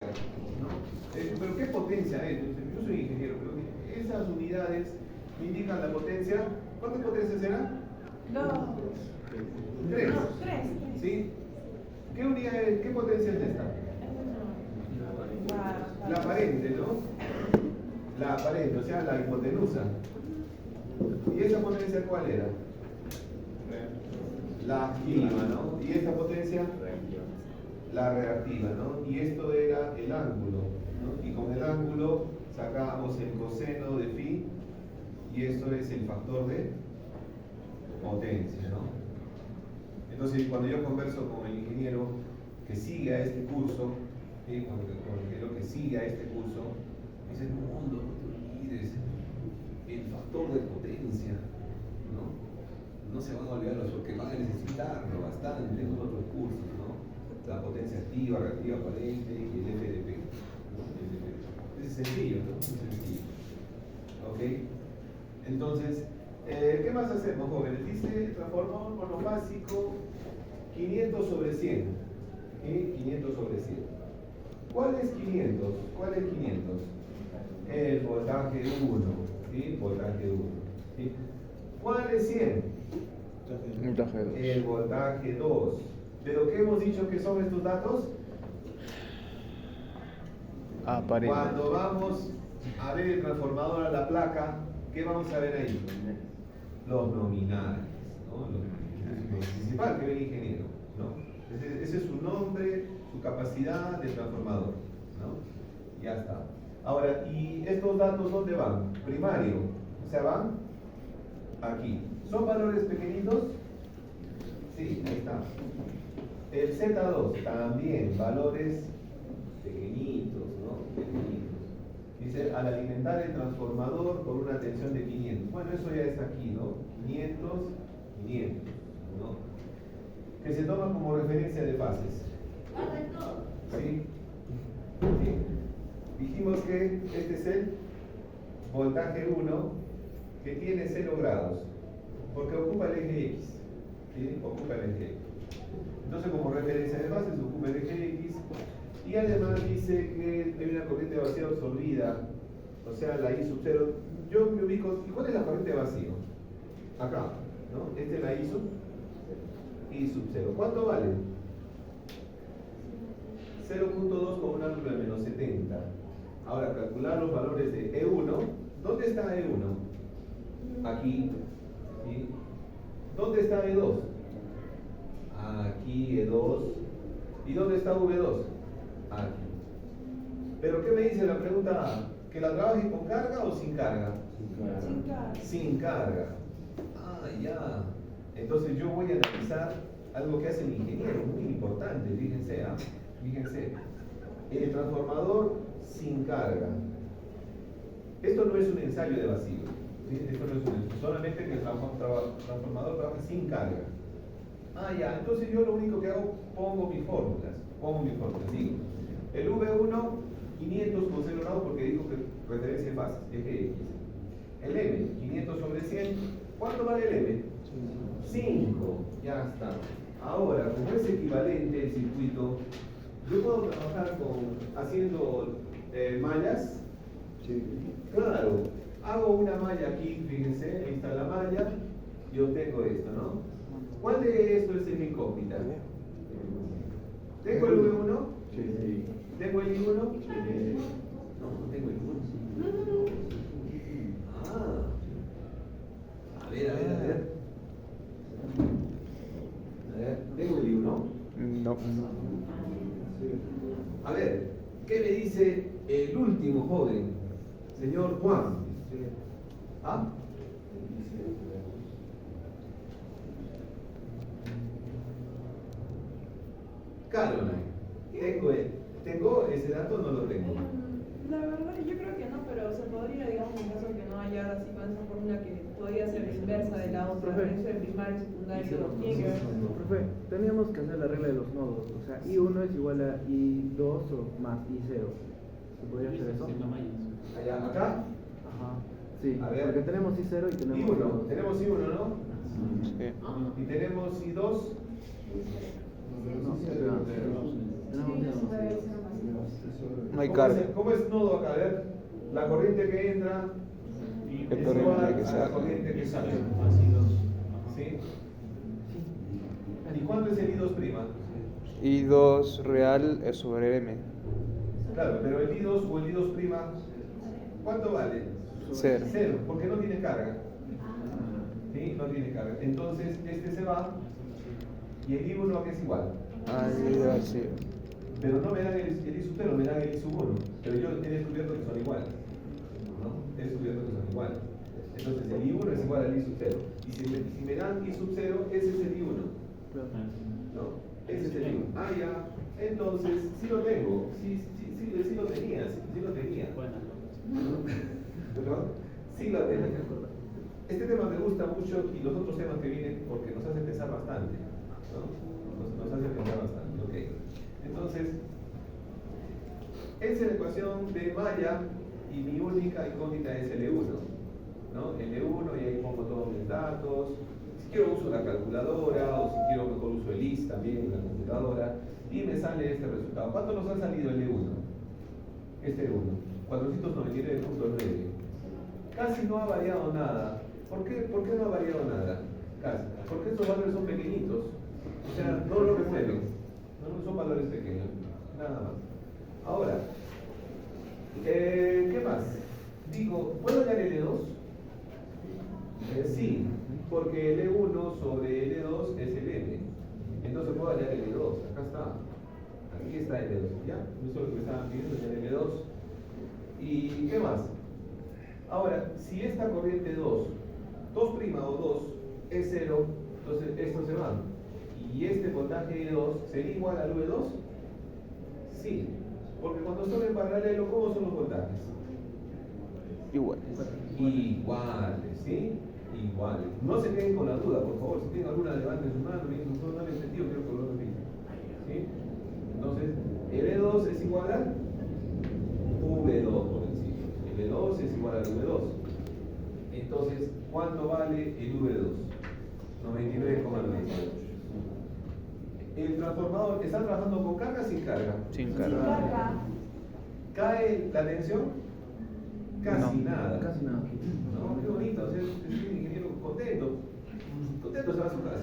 ¿no? Pero ¿qué potencia es? Yo soy ingeniero, pero esas unidades me indican la potencia. ¿Cuántas potencias eran? Tres. No, tres. ¿Sí? ¿Qué unidad, qué potencia es esta? La aparente, ¿no? La aparente, o sea, la hipotenusa. ¿Y esa potencia cuál era? La activa, ¿no? ¿Y esta potencia? La reactiva, ¿no? Y esto era el ángulo, ¿no? Y con el ángulo sacábamos el coseno de phi, y esto es el factor de potencia, ¿no? Entonces, cuando yo converso con el ingeniero que sigue a este curso, ¿sí? Con el ingeniero que sigue a este curso, me dice: no te olvides, el factor de potencia, ¿no? No se van a olvidar porque van a necesitarlo bastante en otros cursos, ¿no? La potencia activa, reactiva, aparente y el FDP, ¿no? Es sencillo, ¿no? Es sencillo. ¿Ok? Entonces, ¿qué más hacemos, jóvenes? Dice transformador monofásico 500 sobre 100. ¿Sí? 500 sobre 100. ¿Cuál es 500? ¿Cuál es 500? El voltaje 1. ¿Sí? Voltaje 1. ¿Sí? ¿Cuál es 100? Voltaje 2. El voltaje 2. ¿Pero qué hemos dicho que son estos datos? Aparente. Cuando vamos a ver el transformador a la placa, ¿qué vamos a ver ahí? Los nominales, ¿no? Lo principal que ve el ingeniero, ¿no? Ese es su nombre, su capacidad de transformador, ¿no? Ya está. Ahora, ¿y estos datos dónde van? Primario, o sea, van aquí. ¿Son valores pequeñitos? Sí, ahí está. El Z2 también, valores pequeñitos, ¿no? Pequeñitos. Dice, al alimentar el transformador por una tensión de 500. Bueno, eso ya está aquí, ¿no? 500, 500, ¿no? Que se toma como referencia de fases. ¿Sí? ¿Sí? Dijimos que este es el voltaje 1 que tiene 0 grados, porque ocupa el eje X. ¿Sí? Ocupa el eje X. Entonces, como referencia de fases, ocupa el eje X. Y además dice que hay una corriente de vacío absorbida, o sea, la I sub 0. Yo me ubico, ¿y cuál es la corriente de vacío? Acá, ¿no? Esta es la I sub 0. ¿Cuánto vale? 0.2 con un ángulo de menos 70. Ahora, calcular los valores de E1. ¿Dónde está E1? Aquí. ¿Sí? ¿Dónde está E2? Aquí E2. ¿Y dónde está V2? Aquí. ¿Pero qué me dice la pregunta A? ¿Que la trabaje con carga o sin carga? Sin carga. Sin carga. Ah, ya. Entonces yo voy a analizar algo que hace el ingeniero, muy importante, fíjense, ¿ah? Fíjense. El transformador sin carga. Esto no es un ensayo de vacío. ¿Sí? Esto no es un ensayo. Solamente que el transformador trabaja sin carga. Ah, ya. Entonces yo lo único que hago, pongo mis fórmulas. Digo, el V1, 500 con 0 grados porque digo que referencia en fases, eje X. El M, 500 sobre 100. ¿Cuánto vale el M? 5. Ya está. Ahora, como es equivalente el circuito, yo puedo trabajar haciendo mallas. Sí. Claro, hago una malla aquí, fíjense, ahí está la malla, y obtengo esto, ¿no? ¿Cuál de esto es el incógnita? ¿Tengo el V1? Sí. ¿Tengo el I1? No, no tengo el I1. Ah. A ver. A ver, ¿tengo el I1? No. A ver, ¿qué me dice el último joven? Señor Juan. ¿Ah? Caroline. ¿Tengo ese dato? No lo tengo. La verdad, yo creo que no, pero se podría, digamos, en caso que no haya así con esa fórmula que podría ser la inversa de la otra, Profe. eso de primario, secundario, Jaeger. Profe, teníamos que hacer la regla de los nodos, o sea, I1 es igual a I2 o más I0. ¿Se podría hacer eso? Allá, acá. Ajá. Sí, A ver. porque tenemos I0 y tenemos I1. Tenemos I1, ¿no? Sí. Y tenemos I2. No, tenemos I0. No hay ¿Cómo es carga. ¿Cómo es nodo acá? A ver, la corriente que entra Es es corriente igual que a sale. la corriente que sale. ¿Sí? ¿Y cuánto es el I2'? I2 real es sobre M. Claro, pero el I2 o el I2', ¿cuánto vale? Cero. Cero, porque no tiene carga. ¿Sí? No tiene carga. Entonces, este se va y el I1 que es igual. Ah, I2 sí. Pero no me dan el I0, me dan el I1. Pero yo he descubierto que son iguales. ¿No? He descubierto que son iguales. Entonces, el I1 es igual al I0. Y si me dan I0, ese es el I1. ¿No? Ese es el I1. Ah, ya. Entonces, sí lo tengo. Sí lo tenía. Sí lo tenía. ¿Perdón? Sí lo tenía. Este tema me gusta mucho y los otros temas que vienen porque nos hacen pensar bastante. ¿No? Nos hacen pensar bastante. Ok. Entonces, esa es la ecuación de malla y mi única incógnita es L1. ¿No? L1 y ahí pongo todos mis datos. Si quiero uso la calculadora o si quiero mejor uso el IS también en la computadora y me sale este resultado. ¿Cuánto nos ha salido L1? Este 1, 499.9. Casi no ha variado nada. ¿Por qué no ha variado nada? Casi. Porque estos valores son pequeñitos. O sea, no lo remueven. No son valores pequeños. Nada más. Ahora, ¿qué más? Digo, ¿puedo hallar L2? Sí, porque L1 sobre L2 es el M. Entonces puedo hallar L2. Acá está. Aquí está L2. ¿Ya? Eso es lo que me estaban pidiendo, es L2. ¿Y qué más? Ahora, si esta corriente 2 o 2 es 0, entonces esto se va. ¿Y este voltaje de 2 sería igual al V2? Sí, porque cuando son en paralelo, ¿cómo son los voltajes? Igual. Iguales, ¿sí? Iguales. No se queden con la duda, por favor. Si tienen alguna, levanten su mano, no lo he entendido, quiero que lo repiten. ¿Sí? Entonces, V2 es igual a V2 por encima. V2 es igual al V2. Entonces, ¿cuánto vale el V2? 99,98. El transformador está trabajando con carga o sin carga. Sin Sin carga. carga. ¿Cae la tensión? Casi No. nada. Casi nada. No, qué bonito, o sea, es un ingeniero contento. Contento se va a su casa.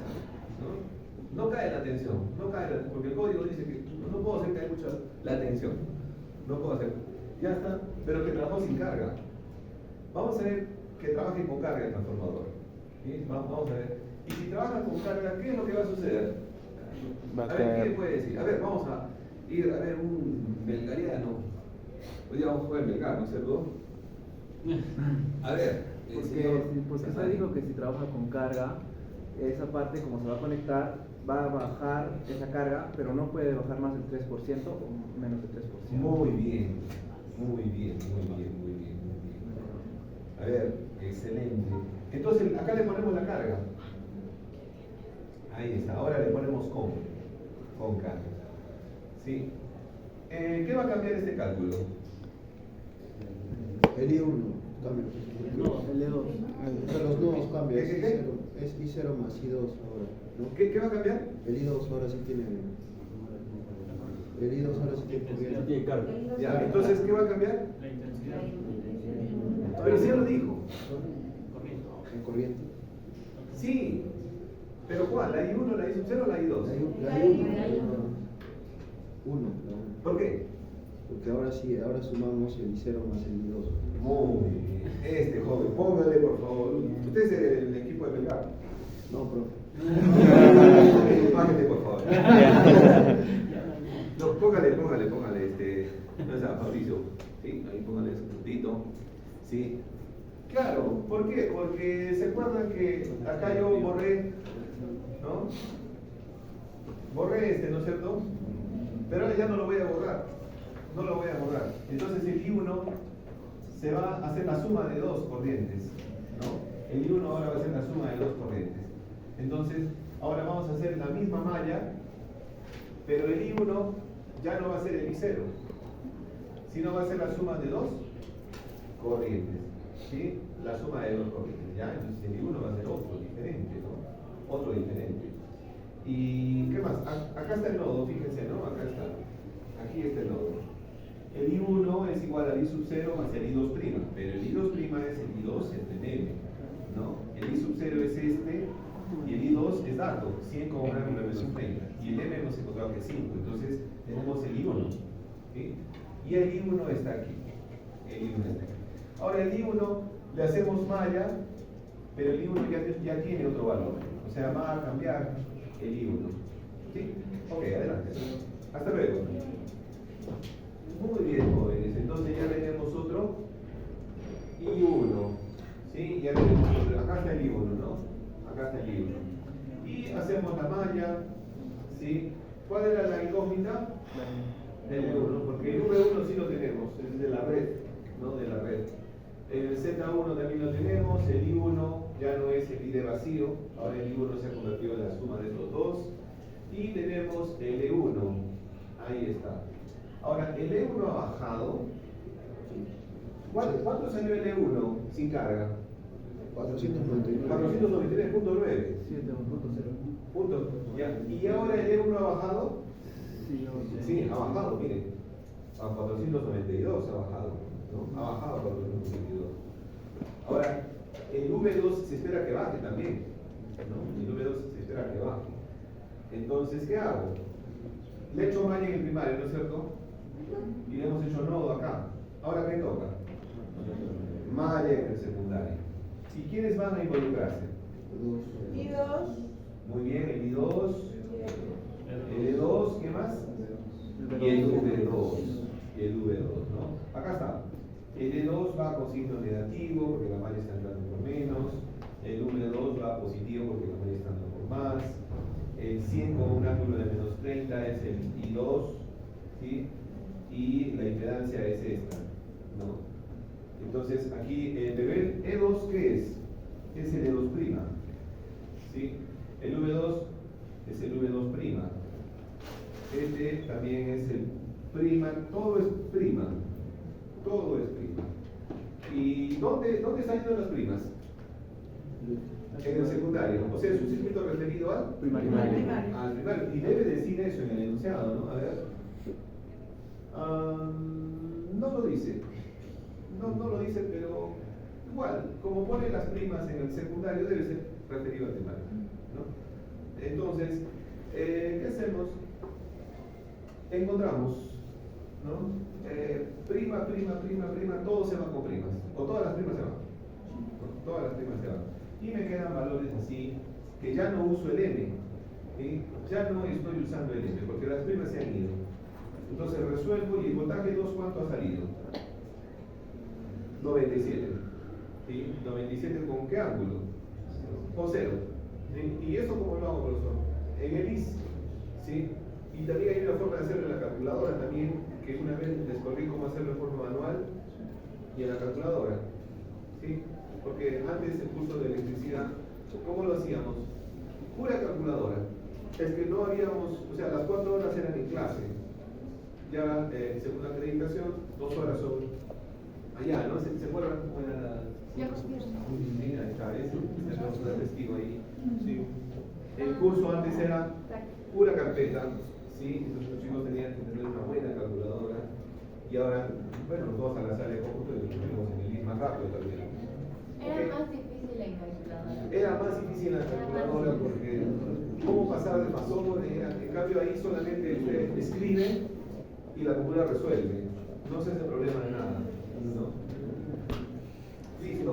No cae la tensión, porque el código dice que no puedo hacer caer mucho la tensión. No puedo hacer. Ya está, pero que trabajó sin carga. Vamos a ver que trabaje con carga el transformador. ¿Sí? Vamos a ver. Y si trabaja con carga, ¿qué es lo que va a suceder? Va a A ver, ¿qué caer. le puede decir? A ver, vamos a ir a ver un belgariano. Hoy día vamos a jugar Belgar, ¿no es cierto? A ver, Porque usted dijo que si trabaja con carga, esa parte como se va a conectar, va a bajar esa carga, pero no puede bajar más del 3% o menos del 3%. Muy bien. A ver, excelente. Entonces, acá le ponemos la carga. Ahí está. Ahora le ponemos con carga. ¿Sí? ¿Qué va a cambiar este cálculo? El I1 cambia. L2. O sea, los nodos cambian. ¿Qué? Es I0 más I2 ahora. ¿no? ¿Qué va a cambiar? El I2 ahora sí tiene. El I2 ahora sí tiene corriente. Ya, entonces, ¿qué va a cambiar? Pero sí ya lo dijo. En corriente. Sí. ¿Pero cuál? ¿La I1, la I0 o la I2? La I1. ¿Por qué? Porque ahora sí, ahora sumamos el I0 más el I2. Muy bien. Joven, póngale por favor. Usted es el equipo de Belgar. No, profe. Bájate por favor. No, póngale, no es a Fabricio. Sí, ahí póngale su puntito. Sí. Claro, ¿por qué? Porque se acuerdan que acá yo borré, ¿no? Borré ¿no es cierto? Pero ahora ya no lo voy a borrar. No lo voy a borrar. Entonces el I1 se va a hacer la suma de dos corrientes, ¿no? El I1 ahora va a ser la suma de dos corrientes. Entonces, ahora vamos a hacer la misma malla, pero el I1 ya no va a ser el I0, sino va a ser la suma de dos corrientes, ¿sí? La suma de dos corrientes, ¿ya? Entonces el I1 va a ser otro diferente, ¿no? Otro diferente. ¿Y qué más? Acá está el nodo, fíjense, ¿no? Acá está. Aquí está el nodo. El I1 igual al I sub 0 más el I2', pero el I2' es el I2 entre M, ¿no? El I sub 0 es este, y el I2 es dato, 100 con un ángulo de menos 30, y el M hemos encontrado que es 5, entonces tenemos el I1, ¿sí? Y el I1 está aquí, el I1 está aquí. Ahora el I1 le hacemos malla, pero el I1 ya tiene otro valor, o sea, va a cambiar el I1, ¿sí? Ok, adelante, hasta luego. Muy bien, jóvenes, entonces ya tenemos otro I1, ¿sí? Ya tenemos otro, acá está el I1, ¿no? Acá está el I1. Y hacemos la malla, ¿sí? ¿Cuál era la incógnita? El V1, porque el V1 sí lo tenemos, es de la red, ¿no? De la red. El Z1 también lo tenemos, el I1 ya no es el I de vacío, ahora el I1 se ha convertido en la suma de estos dos. Y tenemos el E1, ahí está. Ahora, el E1 ha bajado. ¿Cuánto salió el E1 sin carga? 499. 493.9. 7.0. Punto. Ya. ¿Y ahora el E1 ha bajado? Sí, ha bajado, miren. A 492 ha bajado, ¿no? Ha bajado a 492. Ahora, el V2 se espera que baje también, ¿no? El V2 se espera que baje. Entonces, ¿qué hago? Le he hecho malla en el primario, ¿no es cierto? Y le hemos hecho nodo acá. Ahora, ¿qué toca? Malla en el secundario. ¿Y quiénes van a involucrarse? I2. Muy bien, el I2, el E2, ¿qué más? Y el V2. Y el V2, ¿no? Acá está. El E2 va con signo negativo porque la malla está entrando por menos. El V2 va positivo porque la malla está entrando por más. El 100 con un ángulo de menos 30 es el I2, ¿sí? Y la impedancia es esta, ¿no? Entonces aquí el nivel E2, ¿qué es? Es el E2', ¿sí? El V2 es el V2'. Este también es el prima, todo es prima. Todo es prima. ¿Y dónde están yendo las primas? En el secundario. O sea, es un circuito referido al Primario. al primario. Y debe decir eso en el enunciado, ¿no? A ver. No lo dice. No lo dice, pero igual, como pone las primas en el secundario, debe ser referido al primario, ¿no? Entonces, ¿qué hacemos? Encontramos, ¿no? Prima, todo se va con primas, o todas las primas se van, ¿no? Todas las primas se van. Y me quedan valores así, que ya no uso el M, ¿sí? Ya no estoy usando el M, porque las primas se han ido. Entonces resuelvo y el voltaje 2, ¿cuánto ha salido? 97. ¿Sí? 97 con qué ángulo? Con 0. ¿Sí? ¿Y eso cómo lo hago, profesor? En el IS. ¿Sí? Y también hay una forma de hacerlo en la calculadora también, que una vez descubrí cómo hacerlo de forma manual y en la calculadora. ¿Sí? Porque antes el curso de electricidad, ¿cómo lo hacíamos? Pura calculadora. Es que no habíamos, o sea, las 4 horas eran en clase. Ya, según la acreditación, 2 horas son allá, ¿no? ¿Se acuerdan cómo era la...? Sí, ahí está, es un testigo ahí. Sí. El curso antes era pura carpeta, ¿sí? Entonces los chicos tenían que tener una buena calculadora. Y ahora, bueno, nos vamos a la sala de cómputo y lo tenemos en el IS más rápido también. Era más difícil en calculadora. Era más difícil en la calculadora porque cómo pasar de más sobre, en cambio ahí solamente usted escribe y la computadora resuelve, no se hace problema de nada, ¿no? Listo.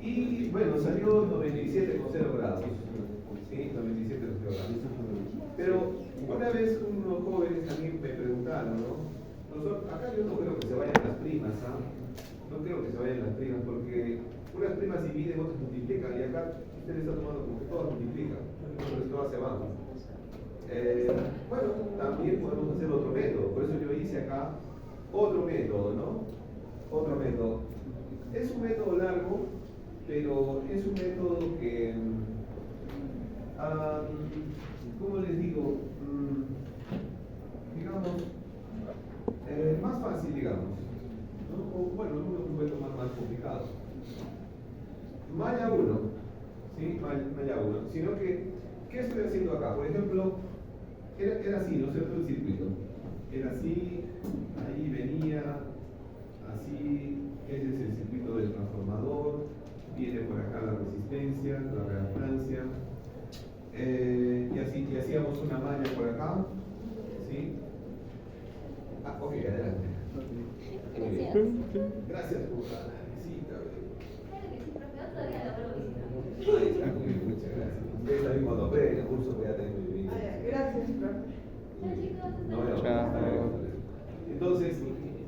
Y bueno, salió 97,0 grados, ¿sí? 97,0 grados. Pero una vez unos jóvenes también me preguntaron, ¿no? Profesor, acá yo no creo que se vayan las primas, ¿ah? No creo que se vayan las primas porque unas primas dividen, otras multiplican, y acá usted está tomando como que todas multiplican, entonces todas se van. Bueno, también podemos hacer otro método, por eso yo hice acá otro método, ¿no? Otro método. Es un método largo, pero es un método que, ¿cómo les digo? Digamos, más fácil, digamos, ¿no? O bueno, un método más complicado. Malla 1, ¿sí? Malla 1, sino que, ¿qué estoy haciendo acá? Por ejemplo, era así, ¿no es cierto? El circuito. Era así, ahí venía, potencia, la reactancia. Y hacíamos una malla por acá. ¿Sí? Ok, adelante. Muy bien. Gracias por la visita. Claro que sí, profe, otro día la vuelvo a visitar. Ahí está, muy bien, muchas gracias. Ustedes también cuando aprendan el curso voy a tener muy bien. Gracias, profe. Chao, chicos. No, bueno, Chao. hasta luego. Entonces,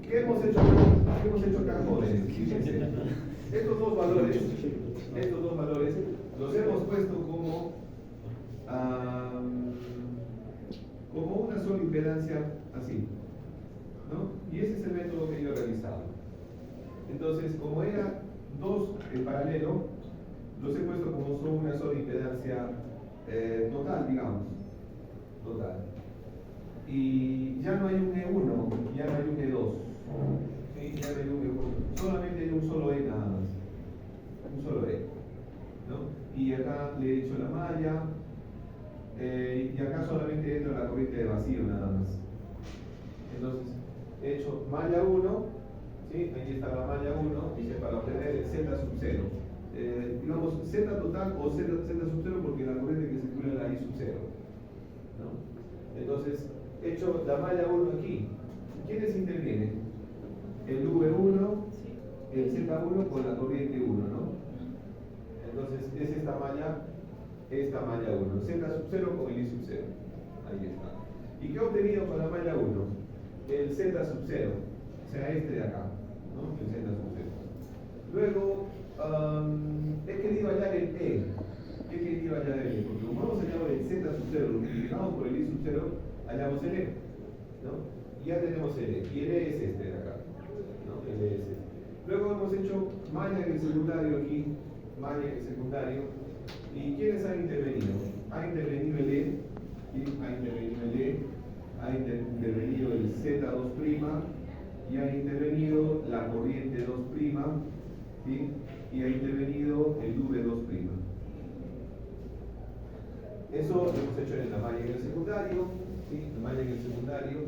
¿qué hemos hecho acá, jóvenes? Fíjense, estos dos valores los hemos puesto como una sola impedancia así, ¿no? Y ese es el método que yo he realizado. Entonces, como era dos en paralelo, los he puesto como son una sola impedancia total, digamos. Total. Y ya no hay un E1, ya no hay un E2. ¿Sí? Ya no hay un E1. Solamente hay un solo E nada más. Un solo E. ¿No? Y acá le he hecho la malla. Y acá solamente entra la corriente de vacío nada más. Entonces, he hecho malla 1. ¿Sí? Ahí está la malla 1. Dice para obtener el Z sub 0. Digamos Z total o Z sub 0 porque la corriente que circula es la I sub 0. ¿No? Entonces, he hecho la malla 1 aquí. ¿Quiénes intervienen? El V1, el Z1 con la corriente 1, ¿no? Entonces, es esta malla 1. Z sub 0 con el I sub 0. Ahí está. ¿Y qué he obtenido con la malla 1? El Z sub 0, o sea, este de acá, ¿no? El Z sub 0. Luego, he querido hallar el E. ¿Qué he querido hallar el E? Porque como hemos hallado el Z sub 0, lo multiplicamos por el I sub 0, hallamos el E, ¿no? Y ya tenemos el E. Y el E es este de acá, ¿no? El E es este. Luego hemos hecho malla en el secundario aquí, malla en el secundario. ¿Y quiénes han intervenido? Ha intervenido el E, ¿sí? Ha intervenido el E, ha intervenido el Z2' y ha intervenido la corriente 2', ¿sí? Y ha intervenido el V2'. Eso lo hemos hecho en la malla en el secundario, ¿sí? La malla en el secundario,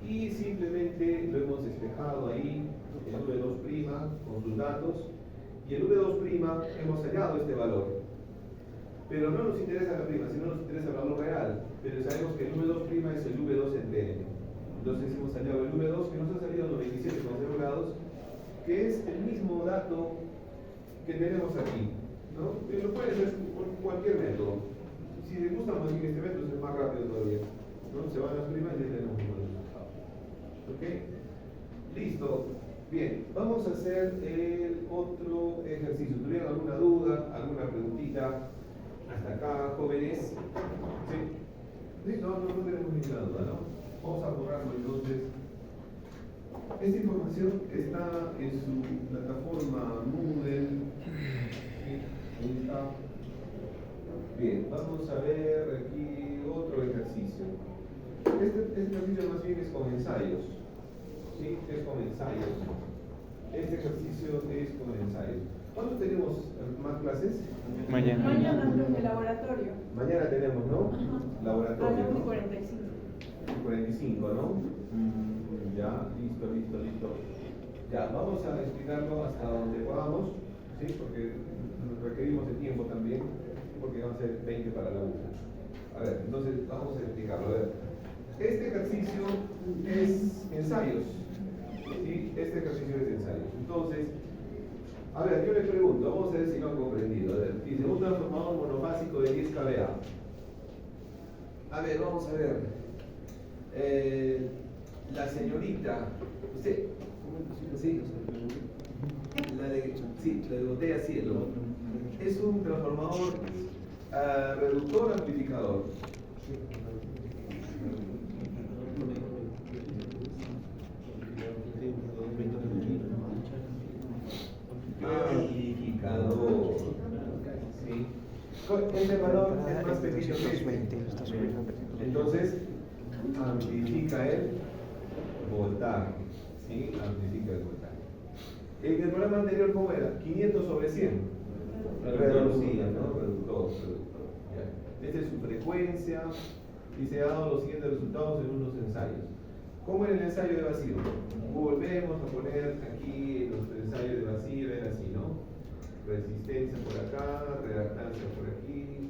y simplemente lo hemos despejado ahí, el V2' con sus datos, y el V2' hemos hallado este valor. Pero no nos interesa la prima, sino nos interesa el valor real. Pero sabemos que el V2' es el V2 entre N. Entonces hemos hallado el V2 que nos ha salido 97,0 grados, que es el mismo dato que tenemos aquí, ¿no? Lo puede hacer por cualquier método. Si les gusta más bien este método, es más rápido todavía, ¿no? Se van las primas y ya tenemos un buen resultado. ¿Ok? Listo. Bien, vamos a hacer el otro ejercicio. ¿Tuvieron alguna duda, alguna preguntita? Hasta acá, jóvenes. ¿Sí? ¿Sí? No tenemos ninguna duda, ¿no? Vamos a borrarlo entonces. Esta información está en su plataforma Moodle. ¿Sí? Ahí está. Bien, vamos a ver aquí otro ejercicio. Este ejercicio más bien es con ensayos. ¿Sí? Es con ensayos. Este ejercicio es con ensayos. ¿Cuándo tenemos más clases? Mañana. Mañana en el laboratorio. Mañana tenemos, ¿no? Ajá. Laboratorio, A las ¿no? 45. 45, ¿no? Ya, listo. Ya, vamos a explicarlo hasta donde podamos, ¿sí? Porque requerimos de tiempo también, porque van a ser 20 para la una. A ver, entonces vamos a explicarlo. A ver, este ejercicio es ensayos, ¿sí? Este ejercicio es ensayos. Entonces, a ver, yo le pregunto, vamos a ver si lo han comprendido. A ver, dice un transformador monofásico de 10 kVA. A ver, vamos a ver. La señorita, usted, sí, la de botella cielo, es un transformador reductor amplificador. Amplificador. ¿Sí? Este valor es más pequeño que este. Entonces, amplifica el voltaje. ¿Sí? Amplifica el voltaje. En el programa anterior, ¿cómo era? 500 sobre 100. Reducía, ¿no? Reductor. Ya. Esta es su frecuencia y se ha dado los siguientes resultados en unos ensayos. ¿Cómo era el ensayo de vacío? Volvemos a poner aquí los ensayos de vacío, era así, ¿no? resistencia por acá, reactancia por aquí,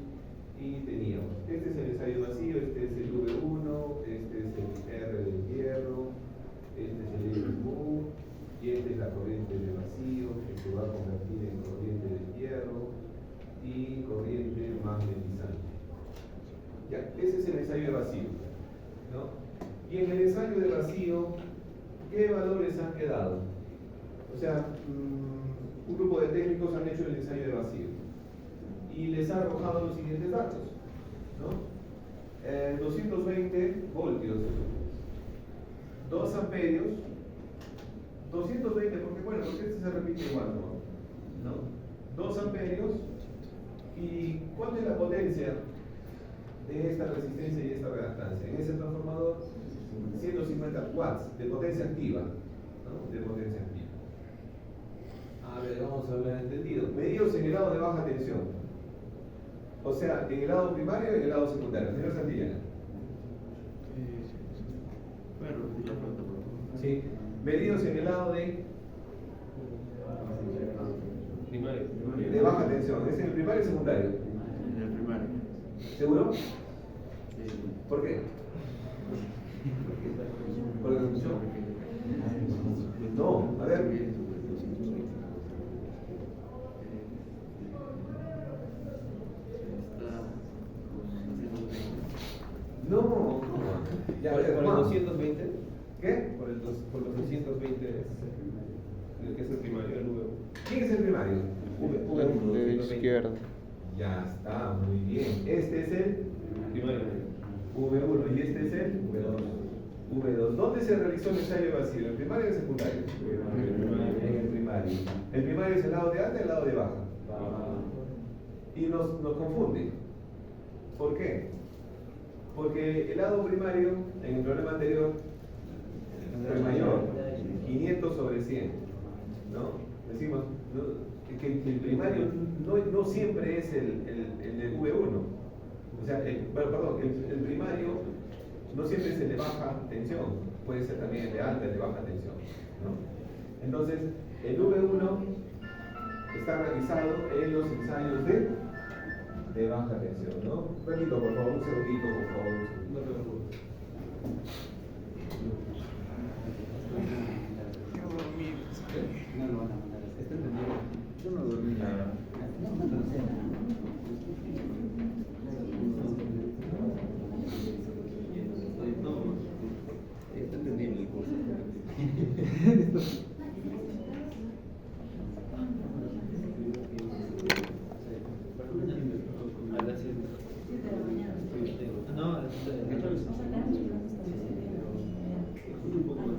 y teníamos, este es el ensayo vacío, este es el V1, este es el R del hierro, este es el LU, y esta es la corriente de vacío que se va a convertir en corriente de hierro y corriente magnetizante. Ya, ese es el ensayo de vacío, ¿no? Y en el ensayo de vacío, ¿qué valores han quedado? O sea, un grupo de técnicos han hecho el ensayo de vacío y les ha arrojado los siguientes datos, ¿no? 220 voltios, 2 amperios, 220, porque este se repite igual, ¿no? 2 amperios, ¿y cuánto es la potencia de esta resistencia y esta reactancia? En ese transformador, 150 watts de potencia activa, ¿no? De potencia activa. A ver, vamos a ver entendido. Medidos en el lado de baja tensión. O sea, en el lado primario y en el lado secundario. Señor Santillana. Bueno, ya pronto, por favor. Sí. Medidos en el lado de baja tensión. ¿Es en el primario y secundario? En el primario. ¿Seguro? Sí. ¿Por qué? ¿Por la tensión? No, a ver. No, ya, a ver, ¿Por el Juan. 220? ¿Qué? Por los 220 que es el primario, el V1. ¿Quién es el primario? V1, De 220. izquierda. Ya está, muy bien. Este es el Primario. V1 y este es el V2. ¿Dónde se realizó el ensayo de vacío? ¿En el primario o en el secundario? En el primario. ¿El primario es el lado de alta y el lado de baja? Y nos confunde. ¿Por qué? Porque el lado primario, en el problema anterior, fue mayor, 500 sobre 100. ¿No? Decimos que el primario no siempre es el de V1. O sea, el primario no siempre es el de baja tensión, puede ser también el de alta y el de baja tensión, ¿no? Entonces, el V1 está realizado en los ensayos de baja tensión, ¿no? Repito, por favor, un segundito, por favor. No te preocupes. No lo van a mandar. ¿Está entendido? Yo no dormí nada. No, está entendible el curso. A las 7. No, a las 14. Un poco más.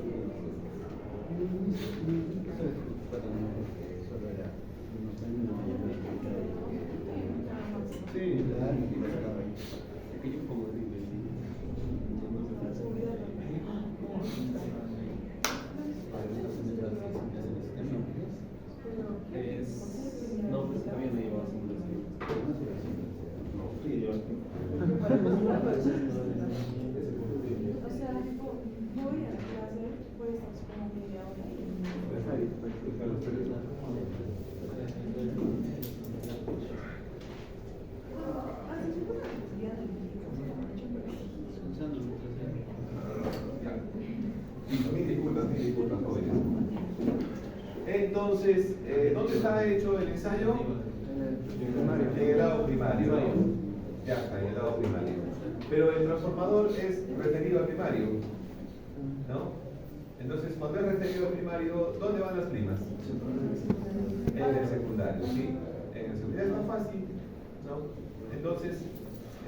Sí, Es que yo como no, pues todavía no llevaba simulación. Sí, yo. O sea, voy a clase, puedes estar como media hora Mil disculpas, jóvenes. Entonces, ¿dónde está hecho el ensayo? En el lado primario. Ya está, en el lado primario. Pero el transformador es referido al primario, ¿no? Entonces, cuando es referido al primario, ¿dónde van las primas? En el secundario, ¿sí? En el secundario. Es más fácil, ¿no? Entonces,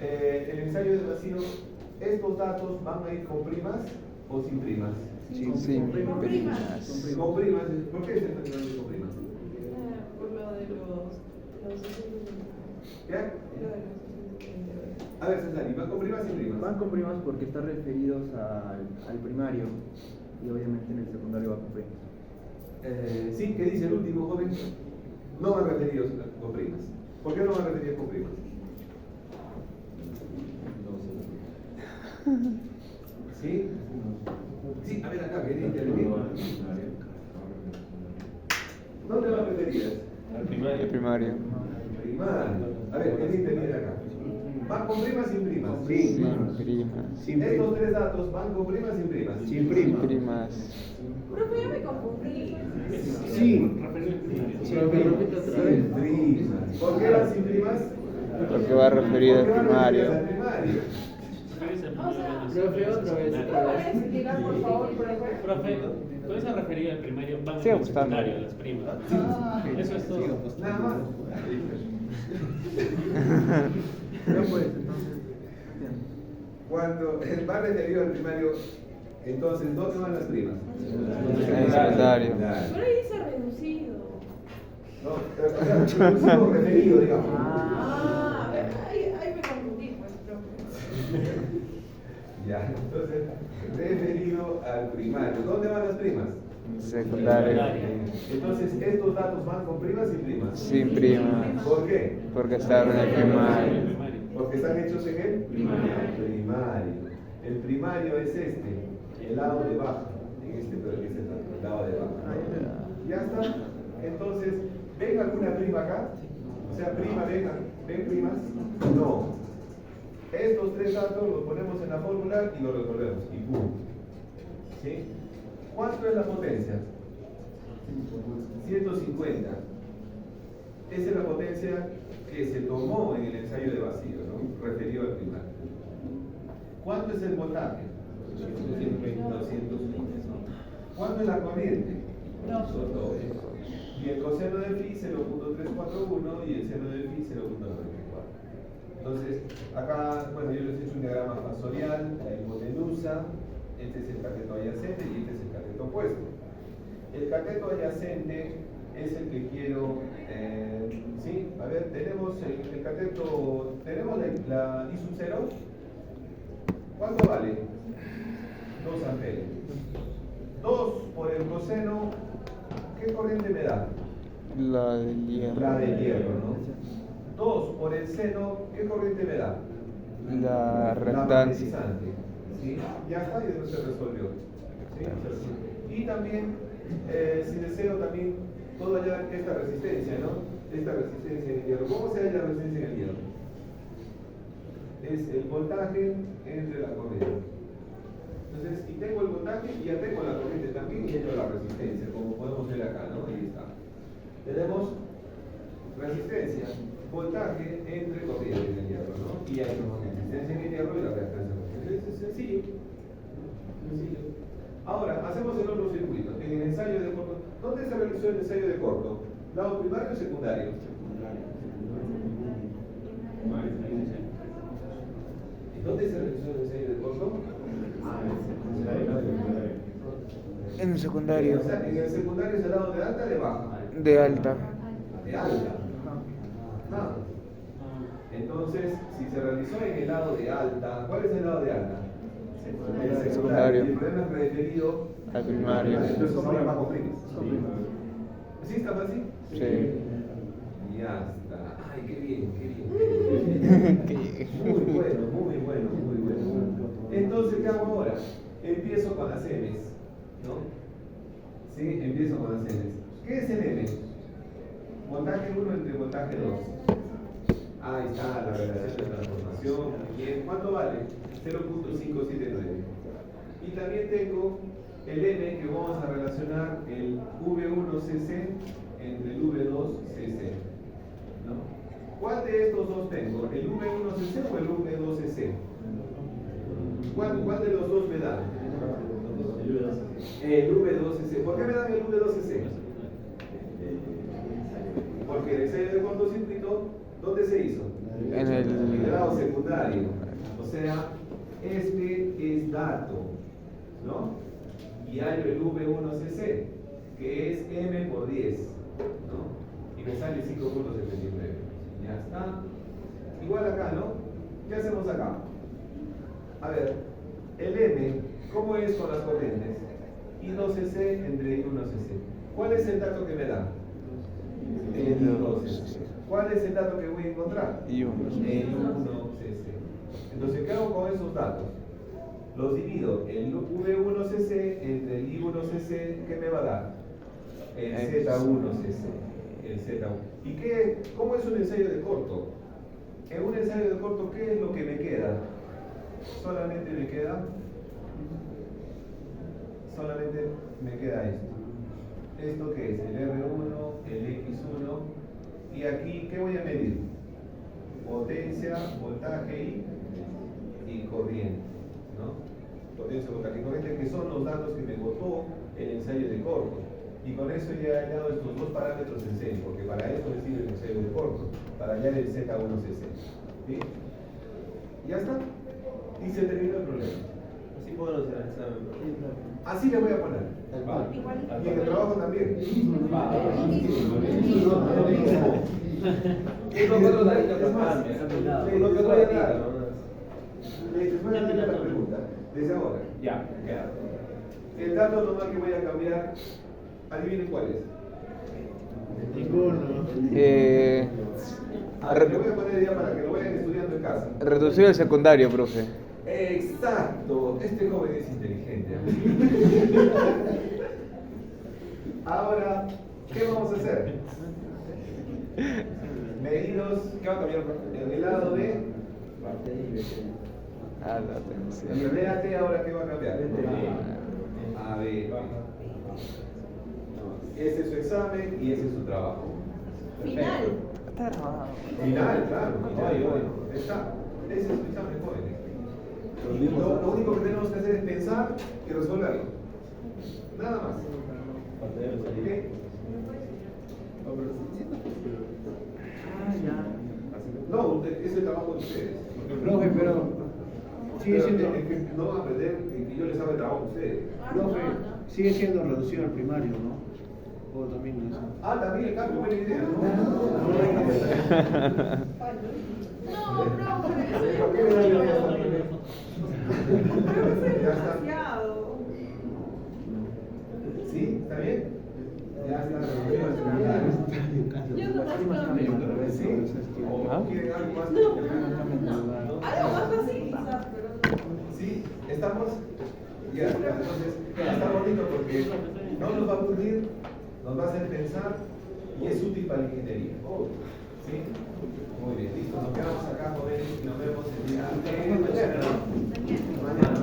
el ensayo de vacío, ¿estos datos van a ir con primas o sin primas? Sí, Con primas. Con primas. ¿Por qué se está quedando con primas? por lo de los ¿Qué? lo de los A ver, César, ¿y van con primas y sin primas? Van con primas porque están referidos al primario y obviamente en el secundario va con primas. Sí, ¿qué dice el último joven? No van referidos con primas. ¿Por qué no van referidos con primas? ¿Sí? Sí, a ver acá, que intervenir. ¿Dónde van referidas? Al El primario. primario. Primario. A ver, ¿qué dice bien acá? ¿Van con primas sin primas? Sin primas. Estos tres datos van con primas sin primas. Sin Sin prima. primas. Profe, yo me confundí. Sin. Sin primas. ¿Por qué van sin primas? Porque va referido al Porque van primario. referidas al primario. O sea, Profe, otra vez. ¿me puedes explicar, por favor, profe? Profe, con esa referida al primario van Siga en el gustando. secundario, las primas. Eso es todo. Nada más. No puedes, entonces. Cuando va referido al primario, entonces, ¿dónde van las primas? En el secundario. Pero ahí dice reducido. No, o sea, reducido referido, digamos. Ah, ahí me confundí, pues, profe. Ya, entonces, referido al primario. ¿Dónde van las primas? Secundario. Entonces, estos datos van con primas y primas. Sin primas. ¿Por qué? Porque está en el primario. Porque están hechos en el primario. El primario es este, el lado de baja. En este, pero que es el lado de baja. Ya está. Entonces, ¿ven alguna prima acá? O sea, prima, ¿ven primas? No. Estos tres datos los ponemos en la fórmula y los resolvemos. Y ¡pum! ¿Sí? ¿Cuánto es la potencia? 150. Esa es la potencia que se tomó en el ensayo de vacío, ¿no? Referido al primario. ¿Cuánto es el voltaje? 220. ¿Cuánto es la corriente? 2. Y el coseno de phi 0.341 y el seno de phi 0.94. Entonces, acá, bueno, yo les he hecho un diagrama fasorial, la hipotenusa, este es el cateto adyacente y este es el cateto opuesto. El cateto adyacente es el que quiero, sí, a ver, tenemos el cateto, tenemos la I sub 0, ¿cuánto vale? 2 amperios. 2 por el coseno, ¿qué corriente me da? La del hierro. La de hierro, ¿no? 2 por el seno, ¿qué corriente me da? La La reactancia. magnetizante. ¿Sí? Ya está, y después se resolvió. ¿Sí? Y también, si deseo también toda ya esta resistencia, ¿no? Esta resistencia en el hierro. ¿Cómo se halla la resistencia en el hierro? Es el voltaje entre la corriente. Entonces, y tengo el voltaje y ya tengo la corriente también y hallo la resistencia, como podemos ver acá, ¿no? Ahí está. Tenemos resistencia, voltaje entre corriente en el hierro, ¿no? Y hay resistencia en el hierro y la reactancia. Es sencillo. Sencillo. Ahora, hacemos el otro circuito. En el ensayo de corto. ¿Dónde se realizó el ensayo de corto? ¿Lado primario o secundario? ¿Y dónde se realizó el ensayo de corto? En el secundario. O sea, en el secundario es el lado de alta o de baja. De alta. De alta. Ah. Entonces, si se realizó en el lado de alta, ¿cuál es el lado de alta? El secundario. Y el problema es referido Al primario. Entonces, ahora bajo primas. ¿Sí está fácil? Sí. Ya está. Ay, qué bien, qué bien. Muy bueno, muy bueno, muy bueno. Entonces, ¿qué hago ahora? Empiezo con las M's, ¿no? Sí, empiezo con las M's. ¿Qué es el M? Voltaje 1 entre voltaje 2. Ahí está la relación de transformación. Bien, ¿cuánto vale? 0.579. Y también tengo el M que vamos a relacionar el V1cc entre el V2cc. ¿No? ¿Cuál de estos dos tengo? ¿El V1cc o el V2cc? ¿Cuál de los dos me da? El V2cc. ¿Por qué me dan el V2cc? Porque el ensayo de cortocircuito, ¿dónde se hizo? En el grado secundario. O sea, este es dato, ¿no? Y hay el V1cc, que es M por 10, ¿no? Y me sale 5.79. Ya está. Igual acá, ¿no? ¿Qué hacemos acá? A ver, el M, ¿cómo es con las corrientes? I2cc entre I1cc. ¿Cuál es el dato que me da? El I2cc. ¿Cuál es el dato que voy a encontrar? Y uno. El 1cc. Entonces, ¿qué hago con esos datos? Los divido el V1cc entre el I1cc, ¿qué me va a dar? El Z1cc. el Z1. ¿Y cómo es un ensayo de corto? En un ensayo de corto, ¿qué es lo que me queda? Solamente me queda esto. ¿Esto qué es? El R1, el X1. Y aquí, ¿qué voy a medir? Potencia, voltaje y corriente, ¿no? Potencia, voltaje y corriente, que son los datos que me botó el ensayo de corto. Y con eso ya he hallado estos dos parámetros en serie, porque para eso me sirve el ensayo de corto, para hallar el Z1CC. ¿Sí? ¿Ya está? Y se terminó el problema. Así puedo hacer el examen. Así le voy a poner. Y en el trabajo también. Es lo que otro ladito Es más, cambia. les voy a dar la pregunta, desde ahora. Ya. El dato normal que voy a cambiar, adivinen cuál es. Ninguno. Le voy a poner ya para que lo vayan estudiando en casa. Reducir el secundario, profe. Exacto, este joven es inteligente. Ahora, ¿qué vamos a hacer? Medidos, ¿qué va a cambiar? En el lado de Ah, la atención. y el DAT, ahora ¿qué va a cambiar? A ver. Ese es su examen y ese es su trabajo. Final. Final, claro. Está. Ese es su examen, jóvenes. Lo único que tenemos que hacer es pensar y resolverlo. Nada más. ¿Ok? No, es el trabajo de ustedes. Profe, pero sigue siendo, No van a aprender que yo les hago el trabajo a ustedes. profe, sigue siendo reducido al primario, ¿no? O también eso. Ah, también el cambio, buena idea, ¿no? No, profe, eso ¿Por qué no hay Ya está. demasiado. ¿Sí? ¿Está bien? Ya está. Yo no más cambio. ¿Sí? ¿Ah? ¿O quieren algo más? Algo más fácil quizás, pero no. ¿Sí? ¿Estamos? Ya, entonces está bonito porque no nos va a aburrir, nos va a hacer pensar y es útil para la ingeniería. ¿Sí? Muy bien, listo. Nos quedamos acá, jóvenes, y nos vemos el día mañana. Mañana.